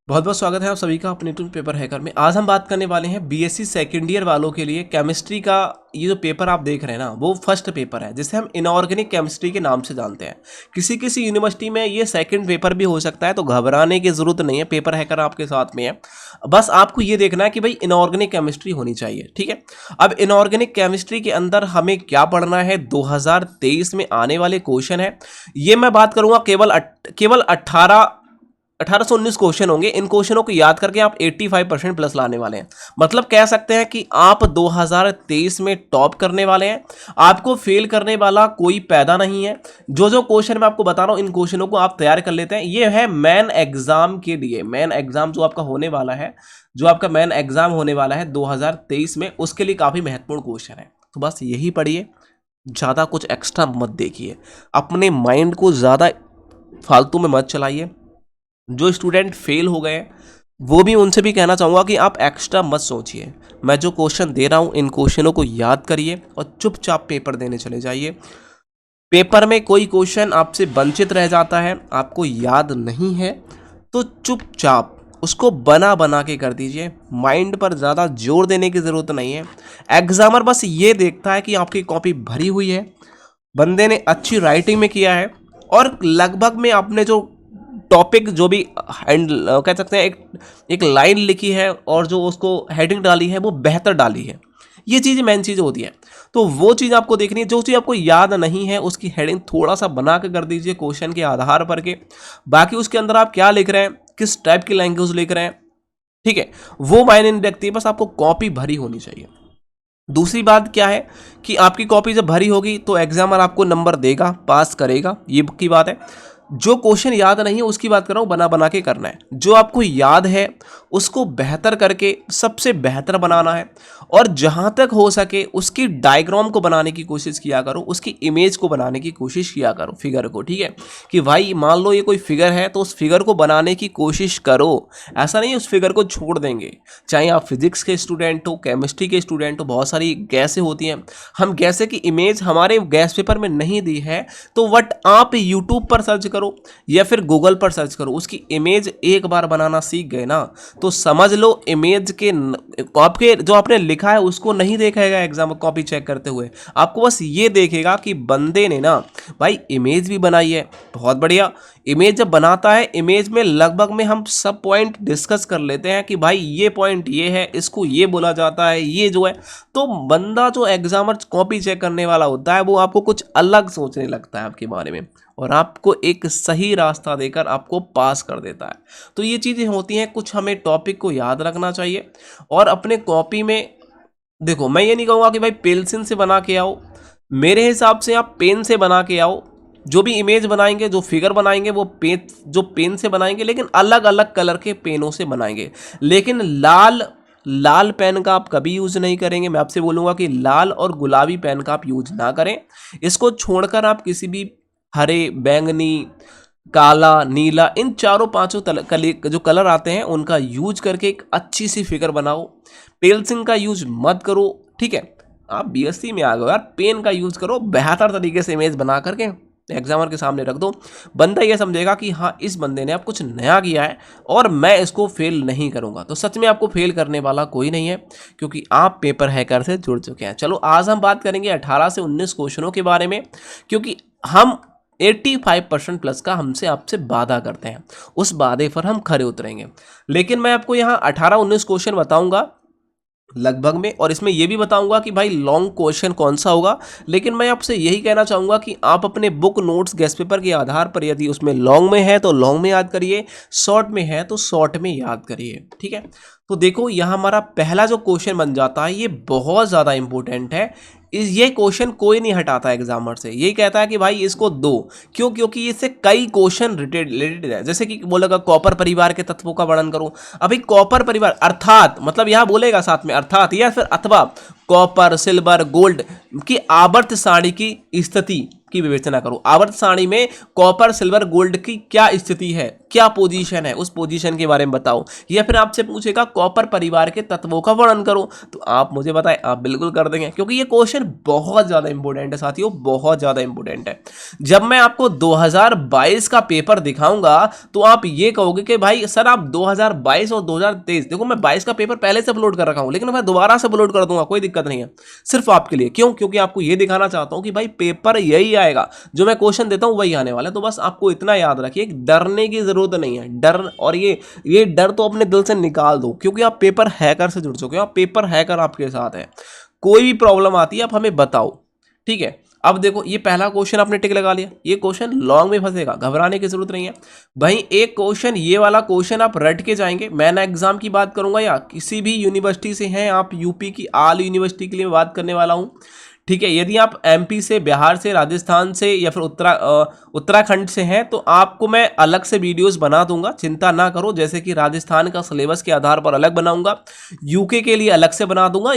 बहुत बहुत स्वागत है आप सभी का अपने यूट्यूब पेपर हैकर में। आज हम बात करने वाले हैं बीएससी सेकेंड ईयर वालों के लिए केमिस्ट्री का। ये जो पेपर आप देख रहे हैं ना, वो फर्स्ट पेपर है जिसे हम इनऑर्गेनिक केमिस्ट्री के नाम से जानते हैं। किसी किसी यूनिवर्सिटी में ये सेकंड पेपर भी हो सकता है, तो घबराने की जरूरत नहीं है। पेपर हैकर आपके साथ में है, बस आपको ये देखना है कि भाई इनऑर्गेनिक केमिस्ट्री होनी चाहिए। ठीक है, अब इनऑर्गेनिक केमिस्ट्री के अंदर हमें क्या पढ़ना है, 2023 में आने वाले क्वेश्चन है ये मैं बात करूंगा। केवल 18 से 19 क्वेश्चन होंगे। इन क्वेश्चनों को याद करके आप 85% प्लस लाने वाले हैं। मतलब कह सकते हैं कि आप 2023 में टॉप करने वाले हैं। आपको फेल करने वाला कोई पैदा नहीं है। जो जो क्वेश्चन मैं आपको बता रहा हूं, इन क्वेश्चनों को आप तैयार कर लेते हैं। ये है मेन एग्जाम के लिए, मेन एग्जाम जो आपका होने वाला है, जो आपका मेन एग्जाम होने वाला है 2023 में, उसके लिए काफी महत्वपूर्ण क्वेश्चन है। तो बस यही पढ़िए, ज्यादा कुछ एक्स्ट्रा मत देखिए, अपने माइंड को ज्यादा फालतू में मत चलाइए। जो स्टूडेंट फेल हो गए वो भी, उनसे भी कहना चाहूँगा कि आप एक्स्ट्रा मत सोचिए। मैं जो क्वेश्चन दे रहा हूँ, इन क्वेश्चनों को याद करिए और चुपचाप पेपर देने चले जाइए। पेपर में कोई क्वेश्चन आपसे वंचित रह जाता है, आपको याद नहीं है, तो चुपचाप उसको बना बना के कर दीजिए। माइंड पर ज़्यादा जोर देने की ज़रूरत नहीं है। एग्जामर बस ये देखता है कि आपकी कॉपी भरी हुई है, बंदे ने अच्छी राइटिंग में किया है, और लगभग में आपने जो टॉपिक जो भी कह सकते हैं एक लाइन लिखी है और जो उसको हेडिंग डाली है वो बेहतर डाली है। ये चीज़ मेन चीज़ होती है। तो वो चीज़ आपको देखनी है। जो चीज़ आपको याद नहीं है उसकी हेडिंग थोड़ा सा बना के कर दीजिए क्वेश्चन के आधार पर के। बाकी उसके अंदर आप क्या लिख रहे हैं, किस टाइप की लैंग्वेज लिख रहे हैं, ठीक है, वो मायने नहीं रखती है। बस आपको कॉपी भरी होनी चाहिए। दूसरी बात क्या है कि आपकी कॉपी जब भरी होगी तो एग्जामर आपको नंबर देगा, पास करेगा, ये की बात है। जो क्वेश्चन याद नहीं है उसकी बात कर रहा हूँ, बना बना के करना है। जो आपको याद है उसको बेहतर करके सबसे बेहतर बनाना है, और जहां तक हो सके उसकी डायग्राम को बनाने की कोशिश किया करो, उसकी इमेज को बनाने की कोशिश किया करो, फिगर को। ठीक है, कि भाई मान लो ये कोई फिगर है तो उस फिगर को बनाने की कोशिश करो। ऐसा नहीं उस फिगर को छोड़ देंगे। चाहे आप फिजिक्स के स्टूडेंट हो, केमिस्ट्री के स्टूडेंट हो, बहुत सारी गैसें होती हैं, हम गैसे की इमेज हमारे गैस पेपर में नहीं दी है, तो वट आप यूट्यूब पर सर्च करो या फिर गूगल पर सर्च करो, उसकी इमेज एक बार बनाना सीख गए ना, तो समझ लो इमेज के आपके जो आपने लिखा है उसको नहीं देखेगा एग्जाम कॉपी चेक करते हुए। आपको बस ये देखेगा कि बंदे ने ना भाई इमेज भी बनाई है, बहुत बढ़िया। इमेज जब बनाता है, इमेज में लगभग में हम सब पॉइंट डिस्कस कर लेते हैं कि भाई ये पॉइंट ये है, इसको ये बोला जाता है, ये जो है। तो बंदा जो एग्जामर कॉपी चेक करने वाला होता है वो आपको कुछ अलग सोचने लगता है आपके बारे में, और आपको एक सही रास्ता देकर आपको पास कर देता है। तो ये चीज़ें होती हैं। कुछ हमें टॉपिक को याद रखना चाहिए, और अपने कॉपी में देखो, मैं ये नहीं कहूँगा कि भाई पेंसिल से बना के आओ। मेरे हिसाब से आप पेन से बना के आओ। जो भी इमेज बनाएंगे, जो फिगर बनाएंगे, वो पेन से बनाएंगे, लेकिन अलग अलग कलर के पेनों से बनाएंगे। लेकिन लाल पेन का आप कभी यूज नहीं करेंगे। मैं आपसे बोलूँगा कि लाल और गुलाबी पेन का आप यूज ना करें। इसको छोड़कर आप किसी भी हरे, बैंगनी, काला, नीला, इन चारों पांचों जो कलर आते हैं उनका यूज करके एक अच्छी सी फिगर बनाओ। पेंसिल का यूज मत करो। ठीक है, आप बीएससी में आ गए यार, पेन का यूज करो, बेहतर तरीके से इमेज बना करके एग्जामर के सामने रख दो। बंदा ये समझेगा कि हाँ, इस बंदे ने अब कुछ नया किया है और मैं इसको फेल नहीं करूंगा। तो सच में आपको फेल करने वाला कोई नहीं है, क्योंकि आप पेपर हैकर से जुड़ चुके हैं। चलो, आज हम बात करेंगे 18 से 19 क्वेश्चनों के बारे में, क्योंकि हम 85% प्लस का हमसे आपसे वादा करते हैं, उस वादे पर हम खरे उतरेंगे। लेकिन मैं आपको यहाँ 18-19 क्वेश्चन बताऊंगा लगभग में, और इसमें यह भी बताऊंगा कि भाई लॉन्ग क्वेश्चन कौन सा होगा। लेकिन मैं आपसे यही कहना चाहूंगा कि आप अपने बुक नोट्स गेस्ट पेपर के आधार पर, यदि उसमें लॉन्ग में है तो लॉन्ग में याद करिए, शॉर्ट में है तो शॉर्ट में याद करिए। ठीक है, तो देखो यहाँ हमारा पहला जो क्वेश्चन बन जाता है, ये बहुत ज़्यादा इंपॉर्टेंट है। ये क्वेश्चन कोई नहीं हटाता एग्जामर से, यही कहता है कि भाई इसको दो। क्यों? क्योंकि इससे कई क्वेश्चन रिलेटेड है। जैसे कि बोलेगा कॉपर परिवार के तत्वों का वर्णन करो। अभी कॉपर परिवार अर्थात, मतलब यहाँ बोलेगा साथ में अर्थात या फिर अथवा, कॉपर, सिल्वर, गोल्ड की आवर्त सारणी की स्थिति की विवेचना करो। आवर्त सारणी में कॉपर, सिल्वर, गोल्ड की क्या स्थिति है, क्या पोजीशन है, उस पोजीशन के बारे में बताओ। या फिर आपसे पूछेगा कॉपर परिवार के तत्वों का वर्णन करो, तो आप मुझे बताएं, आप बिल्कुल कर देंगे, क्योंकि ये क्वेश्चन बहुत ज्यादा इंपॉर्टेंट है साथियों, बहुत ज्यादा इंपॉर्टेंट है। जब मैं आपको 2022 का पेपर दिखाऊंगा तो आप ये कहोगे कि भाई सर आप 2022 और 2023, देखो मैं 22 का पेपर पहले से अपलोड कर रखा हूं, लेकिन मैं दोबारा से अपलोड कर दूंगा, कोई दिक्कत नहीं है, सिर्फ आपके लिए। क्यों? क्योंकि आपको ये दिखाना चाहता हूं कि भाई पेपर यही आएगा, जो मैं क्वेश्चन देता हूं वही आने वाला है। तो बस आपको इतना याद रखिए, डरने की जरूरत नहीं है। डर और ये डर तो अपने दिल से निकाल दो, क्योंकि आप पेपर हैकर से जुड़ चुके हो, आप पेपर हैकर आपके साथ है। कोई भी प्रॉब्लम आती है आप हमें बताओ, ठीक है। अब देखो ये पहला क्वेश्चन आपने टिक लगा लिया, ये क्वेश्चन लॉन्ग में फंसेगा, घबराने की जरूरत नहीं है भाई। एक क्वेश्चन ये वाला क्वेश्चन आप रट के जाएंगे। मैं ना एग्जाम की बात करूंगा या किसी भी यूनिवर्सिटी से हैं आप, यूपी की आल यूनिवर्सिटी के लिए बात करने वाला हूं, ठीक है। यदि आप एमपी से, बिहार से, राजस्थान से या फिर उत्तराखंड से हैं तो आपको मैं अलग से वीडियोस बना दूंगा, चिंता ना करो। जैसे कि राजस्थान का सिलेबस के आधार पर अलग बनाऊंगा, यूके के लिए अलग से बना दूंगा,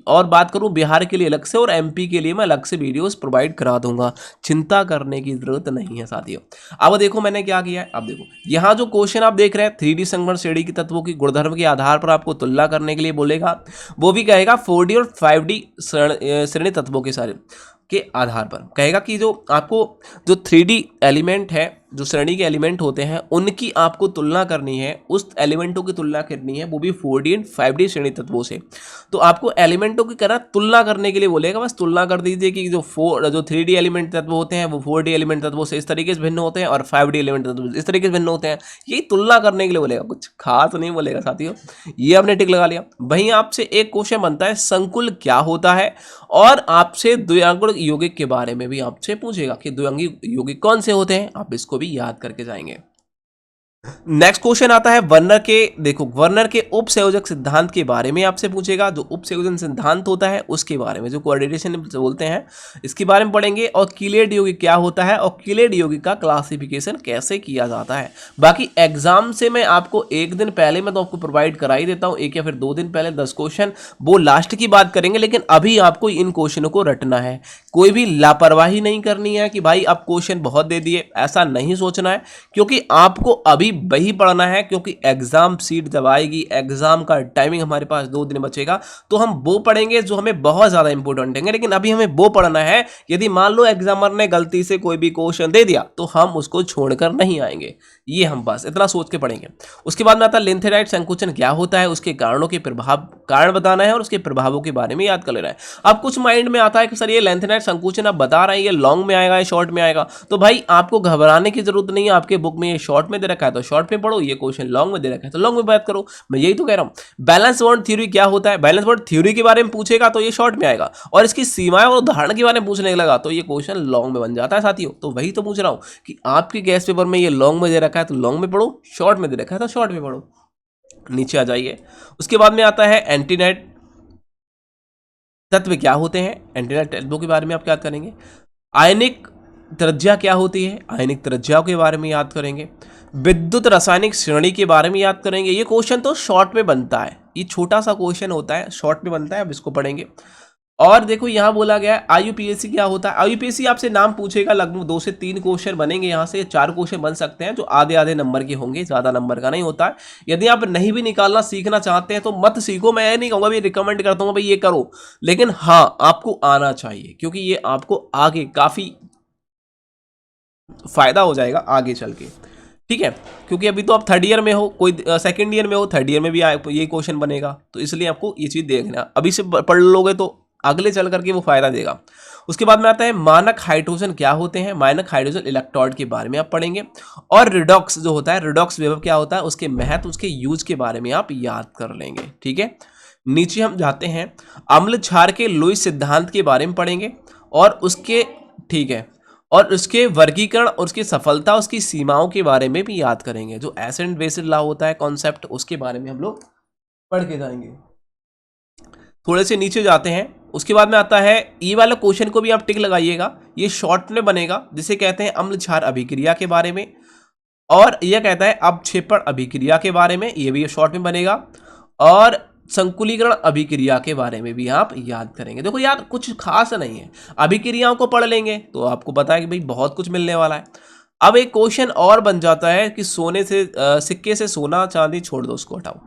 और बात करूं बिहार के लिए अलग से, और एमपी के लिए मैं अलग से वीडियोस प्रोवाइड करा दूंगा। चिंता करने की जरूरत नहीं है साथियों। अब देखो मैंने क्या किया है, अब देखो यहाँ जो क्वेश्चन आप देख रहे हैं 3D संगमरमर श्रेणी के तत्वों की गुणधर्म के आधार पर आपको तुलना करने के लिए बोलेगा, वो भी कहेगा 4D और 5D श्रेणी तत्वों के सारे के आधार पर कहेगा कि जो आपको जो 3D एलिमेंट है, जो श्रेणी के एलिमेंट होते हैं, उनकी आपको तुलना करनी है, उस एलिमेंटों की तुलना करनी है, वो भी 4D एंड 5D श्रेणी तत्वों से। तो आपको एलिमेंटों की करना तुलना करने के लिए बोलेगा, बस तुलना कर दीजिए कि जो 3D एलिमेंट तत्व होते हैं वो 4D एलिमेंट तत्वों से इस तरीके से भिन्न होते हैं और 5D एलिमेंट तत्व इस तरीके से भिन्न होते हैं। यही तुलना करने के लिए बोलेगा, कुछ खास नहीं बोलेगा साथियों। ये आपने टिक लगा लिया। वहीं आपसे एक क्वेश्चन बनता है संकुल क्या होता है, और आपसे द्विआंगुण यौगिक के बारे में भी आपसे पूछेगा कि द्विआंगी यौगिक कौन से होते हैं, आप इसको भी याद करके जाएंगे। नेक्स्ट क्वेश्चन आता है वर्नर के, देखो वर्नर के उपसंयोजक सिद्धांत के बारे में आपसे पूछेगा। जो उपसंयोजन सिद्धांत होता है उसके बारे में, जो कोऑर्डिनेशन बोलते हैं, इसके बारे में पढ़ेंगे। और कीलेड यौगिक क्या होता है, और कीलेड यौगिक का क्लासिफिकेशन कैसे किया जाता है। बाकी एग्जाम से मैं आपको एक दिन पहले मैं तो आपको प्रोवाइड करा ही देता हूँ, एक या फिर 2 दिन पहले 10 क्वेश्चन, वो लास्ट की बात करेंगे। लेकिन अभी आपको इन क्वेश्चनों को रटना है, कोई भी लापरवाही नहीं करनी है कि भाई आप क्वेश्चन बहुत दे दिए, ऐसा नहीं सोचना है, क्योंकि आपको अभी वही पढ़ना है। क्योंकि एग्जाम सीट जब आएगी, एग्जाम का टाइमिंग हमारे पास 2 दिन बचेगा, तो हम वो पढ़ेंगे जो हमें बहुत ज्यादा इंपॉर्टेंट है। लेकिन अभी हमें वो पढ़ना है, यदि मान लो एग्जामर ने गलती से कोई भी क्वेश्चन दे दिया तो हम उसको छोड़कर नहीं आएंगे, ये हम बस इतना सोच के पढ़ेंगे। उसके बाद में आता है लिंथेराइट संकुचन क्या होता है, उसके कारणों के कारण बताना है और उसके प्रभावों के बारे में याद कर लेना है। अब कुछ माइंड में आता है कि सर ये लिंथेराइट संकुचन आप बता रहे हैं, ये लॉन्ग में आएगा या शॉर्ट में आएगा, तो भाई आपको घबराने की जरूरत नहीं है। आपके बुक में ये शॉर्ट में दे रखा है तो शॉर्ट में पढ़ो, ये क्वेश्चन लॉन्ग में दे रखा है तो लॉन्ग में बात करो, मैं यही तो कह रहा हूं। बैलेंस बॉन्ड थ्योरी क्या होता है, बैलेंस बॉन्ड थ्योरी के बारे में पूछेगा तो ये शॉर्ट में आएगा, और इसकी सीमाएं और उदाहरण के बारे में पूछने लगा तो ये क्वेश्चन लॉन्ग में बन जाता है साथियों। तो वही तो पूछ रहा हूं कि आपके गैस पेपर में ये लॉन्ग में दे रखा है तो लॉन्ग में पढ़ो, शॉर्ट में दे रखा है तो शॉर्ट में पढ़ो। नीचे आ जाइए। उसके बाद में आता है एंटीनाइट तत्व क्या होते हैं, एंटीनाइट तत्वों के बारे में आप क्या करेंगे। आयनिक त्रिज्या क्या होती है, आयनिक त्रिज्या के बारे में याद करेंगे। विद्युत रासायनिक श्रेणी के बारे में याद करेंगे। ये क्वेश्चन तो शॉर्ट में बनता है, ये छोटा सा क्वेश्चन होता है, शॉर्ट में बनता है, अब इसको पढ़ेंगे। और देखो यहाँ बोला गया है आईयूपीएससी क्या होता है। आईयूपीएससी आपसे नाम पूछेगा, लगभग 2 से 3 क्वेश्चन बनेंगे, यहाँ से 4 क्वेश्चन बन सकते हैं जो आधे आधे नंबर के होंगे, ज्यादा नंबर का नहीं होता है। यदि आप नहीं भी निकालना सीखना चाहते हैं तो मत सीखो, मैं नहीं कहूँगा, रिकमेंड करता हूँ भाई ये करो, लेकिन हाँ आपको आना चाहिए, क्योंकि ये आपको आगे काफी फायदा हो जाएगा आगे चल के, ठीक है। क्योंकि अभी तो आप 3rd ईयर में हो, कोई 2nd ईयर में हो, 3rd ईयर में भी ये क्वेश्चन बनेगा, तो इसलिए आपको ये चीज देखना, अभी से पढ़ लोगे तो अगले चल करके वो फायदा देगा। उसके बाद में आता है मानक हाइड्रोजन क्या होते हैं, मानक हाइड्रोजन इलेक्ट्रोड के बारे में आप पढ़ेंगे। और रिडॉक्स जो होता है, रिडॉक्स विभव क्या होता है, उसके महत्व, उसके यूज के बारे में आप याद कर लेंगे, ठीक है। नीचे हम जाते हैं, अम्ल क्षार के लुईस सिद्धांत के बारे में पढ़ेंगे और उसके, ठीक है, और उसके वर्गीकरण और उसकी सफलता, उसकी सीमाओं के बारे में भी याद करेंगे। जो एसिड एंड बेसिस लॉ होता है कॉन्सेप्ट, उसके बारे में हम लोग पढ़ के जाएंगे। थोड़े से नीचे जाते हैं। उसके बाद में आता है, ये वाला क्वेश्चन को भी आप टिक लगाइएगा, ये शॉर्ट में बनेगा, जिसे कहते हैं अम्ल क्षार अभिक्रिया के बारे में, और यह कहता है अवक्षेपण अभिक्रिया के बारे में, ये भी शॉर्ट में बनेगा। और संकुलीकरण अभिक्रिया के बारे में भी आप याद करेंगे। देखो यार कुछ खास नहीं है, अभिक्रियाओं को पढ़ लेंगे तो आपको पता है कि भाई बहुत कुछ मिलने वाला है। अब एक क्वेश्चन और बन जाता है कि सोने से सिक्के से सोना चांदी छोड़ दो, उसको हटाओ।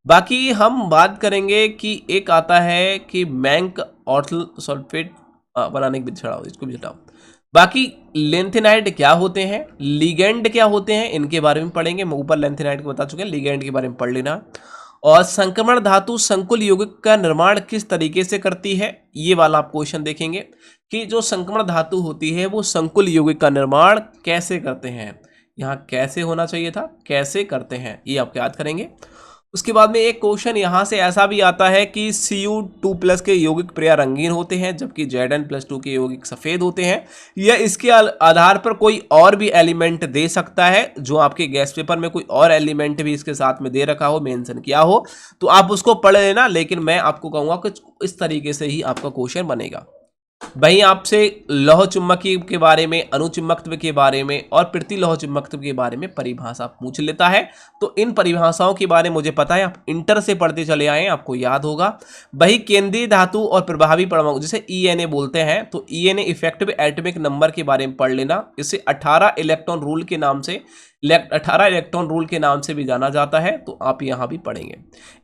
बाकी हम बात करेंगे कि एक आता है कि मैंक ऑर्थल सल्फेट बनाने की छड़ाओ, इसको भी हटाओ। बाकी लेंथेनाइड क्या होते हैं, लिगेंड क्या होते हैं, इनके बारे में पढ़ेंगे। मैं ऊपर लेंथेनाइड को बता चुके हैं, लिगेंड के बारे में पढ़ लेना। और संक्रमण धातु संकुल यौगिक का निर्माण किस तरीके से करती है, ये वाला आप क्वेश्चन देखेंगे कि जो संक्रमण धातु होती है वो संकुल यौगिक का निर्माण कैसे करते हैं। यहाँ कैसे होना चाहिए था, कैसे करते हैं, ये आप याद करेंगे। उसके बाद में एक क्वेश्चन यहाँ से ऐसा भी आता है कि Cu2+ के यौगिक प्राय रंगीन होते हैं जबकि Zn+2 के यौगिक सफ़ेद होते हैं। यह इसके आधार पर कोई और भी एलिमेंट दे सकता है, जो आपके गैस पेपर में कोई और एलिमेंट भी इसके साथ में दे रखा हो, मेंशन किया हो, तो आप उसको पढ़ लेना। लेकिन मैं आपको कहूँगा कि इस तरीके से ही आपका क्वेश्चन बनेगा। वहीं आपसे लौह चुंबकीय के बारे में, अणुचुंबकत्व के बारे में और प्रतिलौह चुंबकत्व के बारे में परिभाषा पूछ लेता है। तो इन परिभाषाओं के बारे में मुझे पता है, आप इंटर से पढ़ते चले आए, आपको याद होगा। वही केंद्रीय धातु और प्रभावी परमाणु जिसे ENA बोलते हैं, तो ENA इफेक्टिव एटॉमिक नंबर के बारे में पढ़ लेना। इसे 18 इलेक्ट्रॉन रूल के नाम से 18 इलेक्ट्रॉन रूल के नाम से भी जाना जाता है, तो आप यहाँ भी पढ़ेंगे।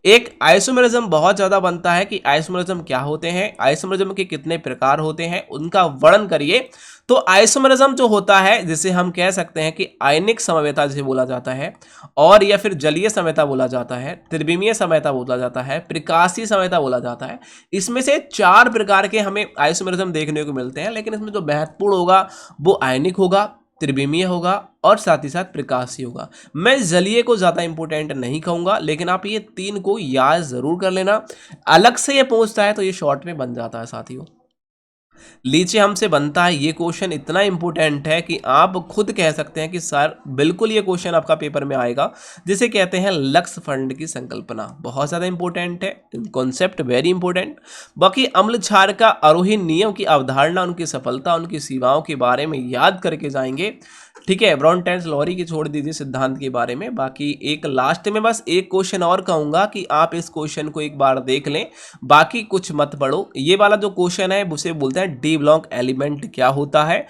एक आइसोमेरिज्म बहुत ज़्यादा बनता है कि आइसोमेरिज्म क्या होते हैं, आइसोमेरिज्म के कितने प्रकार होते हैं, उनका वर्णन करिए। तो आइसोमेरिज्म जो होता है, जिसे हम कह सकते हैं कि आयनिक समवेता जिसे बोला जाता है, और या फिर जलीय समवेता बोला जाता है, त्रिविमीय समवेता बोला जाता है, प्रकाशीय समवेता बोला जाता है। इसमें से 4 प्रकार के हमें आइसोमेरिज्म देखने को मिलते हैं, लेकिन इसमें जो महत्वपूर्ण होगा वो आयनिक होगा, त्रिविमीय होगा और साथ ही साथ प्रकाशीय होगा। मैं जलीय को ज़्यादा इंपॉर्टेंट नहीं कहूँगा, लेकिन आप ये 3 को याद ज़रूर कर लेना। अलग से ये पूछता है तो ये शॉर्ट में बन जाता है साथियों। नीचे हमसे बनता है ये क्वेश्चन, इतना इंपॉर्टेंट है कि आप खुद कह सकते हैं कि सर बिल्कुल ये क्वेश्चन आपका पेपर में आएगा, जिसे कहते हैं लक्स फंड की संकल्पना। बहुत ज़्यादा इंपॉर्टेंट है, कॉन्सेप्ट वेरी इंपॉर्टेंट। बाकी अम्ल क्षार का आरोही नियम की अवधारणा, उनकी सफलता, उनकी सीमाओं के बारे में याद करके जाएंगे। ठीक है, ब्रॉन-टेंस लॉरी की छोड़ दीजिए सिद्धांत के बारे में। बाकी एक लास्ट में बस एक क्वेश्चन और कहूँगा कि आप इस क्वेश्चन को एक बार देख लें, बाकी कुछ मत पढ़ो। ये वाला जो क्वेश्चन है उसे बोलते हैं डी ब्लॉक एलिमेंट क्या होता है।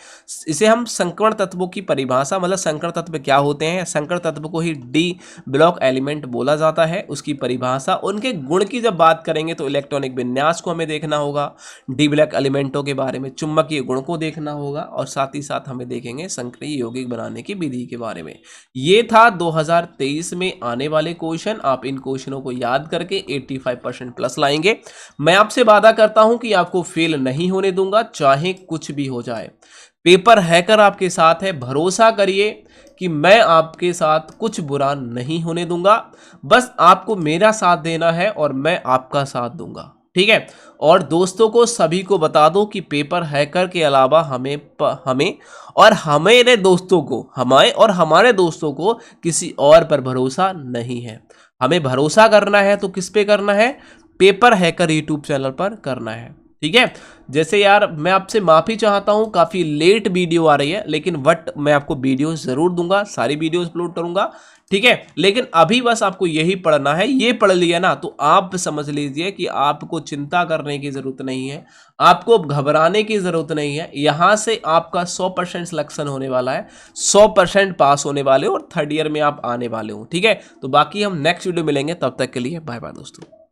इसे हम संकरण तत्वों की परिभाषा, मतलब संकरण तत्व क्या होते हैं, संकरण तत्व को ही डी ब्लॉक एलिमेंट बोला जाता है। उसकी परिभाषा, उनके गुण की जब बात करेंगे तो इलेक्ट्रॉनिक विन्यास को हमें देखना होगा, डी ब्लॉक एलिमेंटों के बारे में चुंबकीय गुण को देखना होगा, और साथ ही साथ हमें देखेंगे संक्रिय यौगिक बनाने की विधि के बारे में। ये था 2023 में आने वाले क्वेश्चन। आप इन क्वेश्चनों को याद करके 85% प्लस लाएंगे। मैं आपसे वादा करता हूं कि आपको फेल नहीं होने दूंगा, चाहे कुछ भी हो जाए। पेपर हैकर आपके साथ है, भरोसा करिए कि मैं आपके साथ कुछ बुरा नहीं होने दूंगा। बस आपको मेरा साथ देना है और मैं आपका साथ दूंगा, ठीक है। और दोस्तों को सभी को बता दो कि पेपर हैकर के अलावा हमें और हमारे दोस्तों को किसी और पर भरोसा नहीं है। हमें भरोसा करना है तो किस पे करना है, पेपर हैकर यूट्यूब चैनल पर करना है, ठीक है। जैसे यार मैं आपसे माफ़ी चाहता हूँ, काफ़ी लेट वीडियो आ रही है, लेकिन बट मैं आपको वीडियो ज़रूर दूंगा, सारी वीडियोस अपलोड करूंगा, ठीक है। लेकिन अभी बस आपको यही पढ़ना है, ये पढ़ लिया ना तो आप समझ लीजिए कि आपको चिंता करने की ज़रूरत नहीं है, आपको घबराने की ज़रूरत नहीं है। यहाँ से आपका 100% सिलेक्शन होने वाला है, 100% पास होने वाले हो और 3rd ईयर में आप आने वाले हो, ठीक है। तो बाकी हम नेक्स्ट वीडियो मिलेंगे, तब तक के लिए बाय बाय दोस्तों।